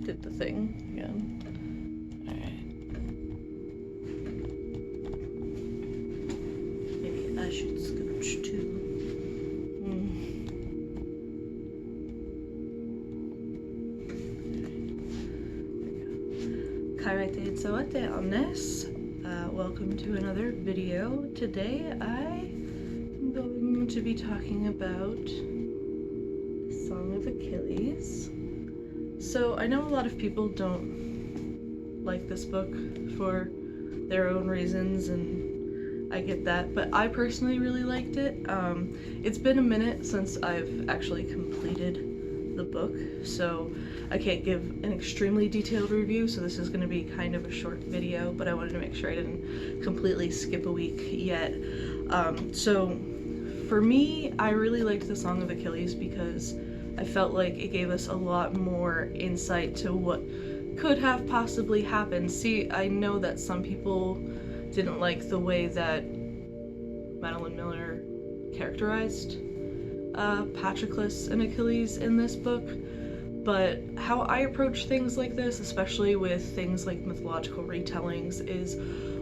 did the thing again. Alright. Maybe I should scooch too. Χαίρετε, salvete, omnes. Welcome to another video. Today I am going to be talking about Song of Achilles. So I know a lot of people don't like this book for their own reasons, and I get that, but I personally really liked it. It's been a minute since I've actually completed the book, so I can't give an extremely detailed review, so this is going to be kind of a short video, but I wanted to make sure I didn't completely skip a week yet. So for me, I really liked the Song of Achilles because I felt like it gave us a lot more insight to what could have possibly happened. See, I know that some people didn't like the way that Madeline Miller characterized Patroclus and Achilles in this book, but how I approach things like this, especially with things like mythological retellings, is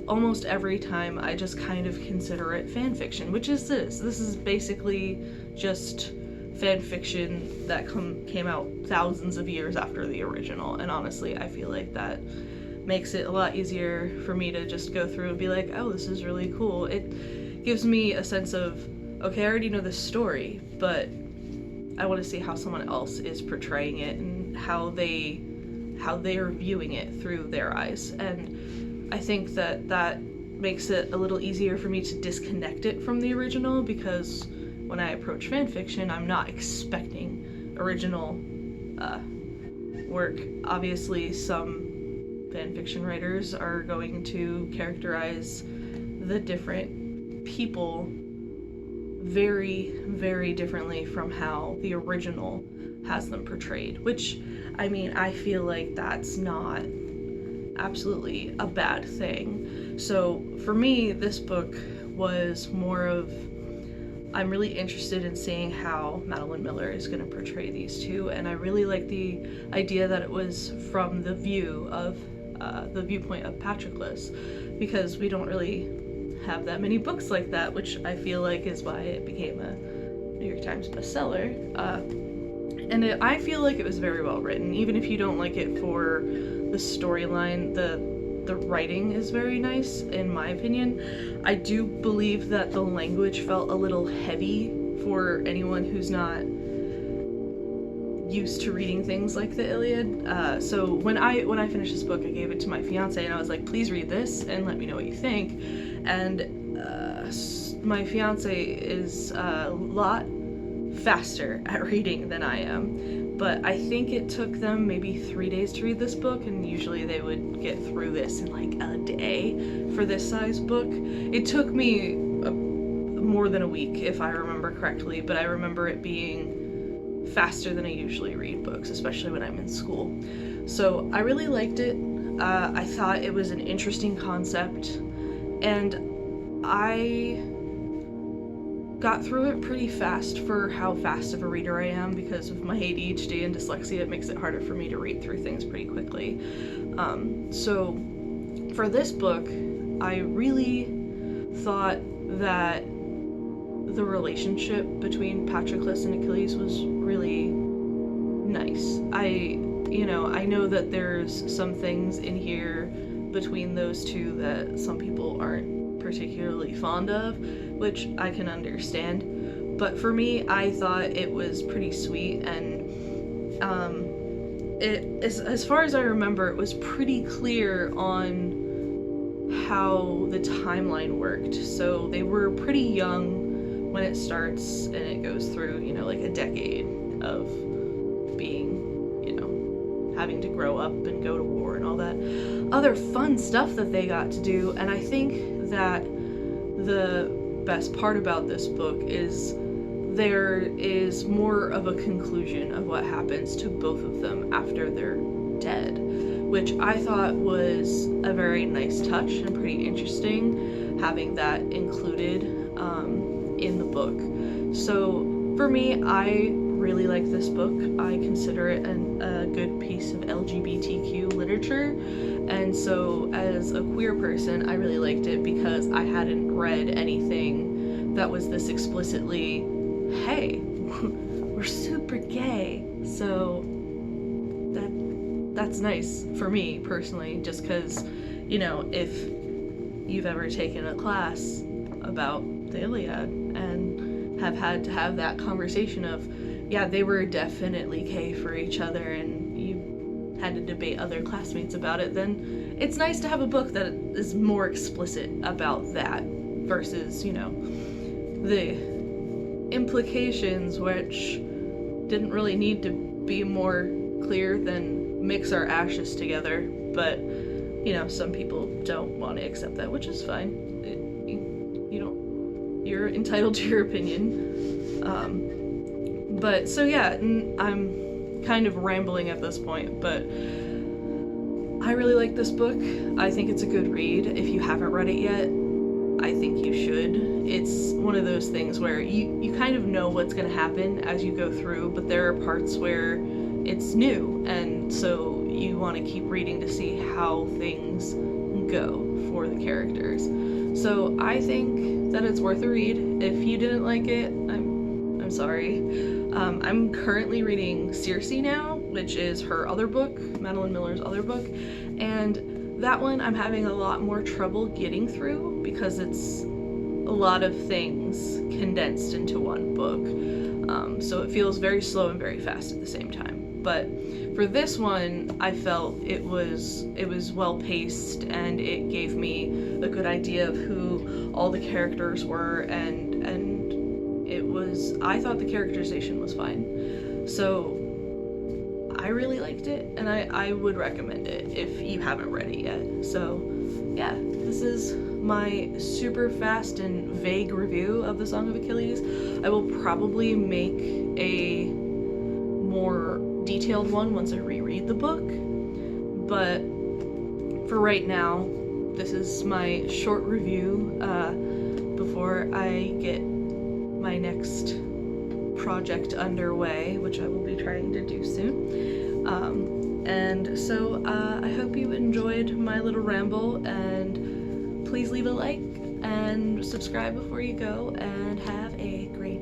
almost every time I just kind of consider it fanfiction, which is this. This is basically just fanfiction that came out thousands of years after the original, and honestly I feel like that makes it a lot easier for me to just go through and be like, oh, this is really cool. It gives me a sense of, okay, I already know this story, but I want to see how someone else is portraying it and how they are viewing it through their eyes. And I think that makes it a little easier for me to disconnect it from the original, because when I approach fanfiction, I'm not expecting original work. Obviously, some fanfiction writers are going to characterize the different people very, very differently from how the original has them portrayed, which, I mean, I feel like that's not absolutely a bad thing. So for me, this book was more of, I'm really interested in seeing how Madeline Miller is going to portray these two, and I really like the idea that it was from the view of the viewpoint of Patroclus, because we don't really have that many books like that, which I feel like is why it became a New York Times bestseller. And I feel like it was very well written, even if you don't like it for the storyline. The writing is very nice, in my opinion. I do believe that the language felt a little heavy for anyone who's not used to reading things like the Iliad. So when I finished this book, I gave it to my fiance and I was like, please read this and let me know what you think. And my fiance is a lot faster at reading than I am, but I think it took them maybe 3 days to read this book, and usually they would get through this in like a day for this size book. It took me more than a week, if I remember correctly, but I remember it being faster than I usually read books, especially when I'm in school. So I really liked it. I thought it was an interesting concept, and I got through it pretty fast for how fast of a reader I am. Because of my ADHD and dyslexia, it makes it harder for me to read through things pretty quickly. So for this book, I really thought that the relationship between Patroclus and Achilles was really nice. I know that there's some things in here between those two that some people aren't particularly fond of, which I can understand, but for me, I thought it was pretty sweet, and as far as I remember, it was pretty clear on how the timeline worked. So they were pretty young when it starts, and it goes through, like a decade of being, having to grow up and go to war and all that other fun stuff that they got to do. And I think that the best part about this book is there is more of a conclusion of what happens to both of them after they're dead, which I thought was a very nice touch and pretty interesting, having that included in the book. So for me, I really like this book. I consider it a good piece of LGBTQ literature, and so as a queer person, I really liked it because I hadn't read anything that was this explicitly, hey, we're super gay. So that's nice for me personally, just because, you know, if you've ever taken a class about the Iliad and have had to have that conversation of, yeah, they were definitely gay for each other, and you had to debate other classmates about it, then it's nice to have a book that is more explicit about that versus, you know, the implications, which didn't really need to be more clear than mix our ashes together, but, you know, some people don't want to accept that, which is fine. You're entitled to your opinion. But so yeah, I'm kind of rambling at this point, but I really like this book. I think it's a good read. If you haven't read it yet, I think you should. It's one of those things where you kind of know what's going to happen as you go through, but there are parts where it's new, and so you want to keep reading to see how things go for the characters. So I think that it's worth a read. If you didn't like it, I'm sorry. I'm currently reading Circe now, which is her other book, Madeline Miller's other book, and that one I'm having a lot more trouble getting through because it's a lot of things condensed into one book. So it feels very slow and very fast at the same time. But for this one, I felt it was well paced, and it gave me a good idea of who all the characters were, and I thought the characterization was fine. So I really liked it, and I would recommend it if you haven't read it yet. So yeah, this is my super fast and vague review of the Song of Achilles. I will probably make a more detailed one once I reread the book, but for right now, this is my short review before I get my next project underway, which I will be trying to do soon. And so I hope you enjoyed my little ramble, and please leave a like and subscribe before you go, and have a great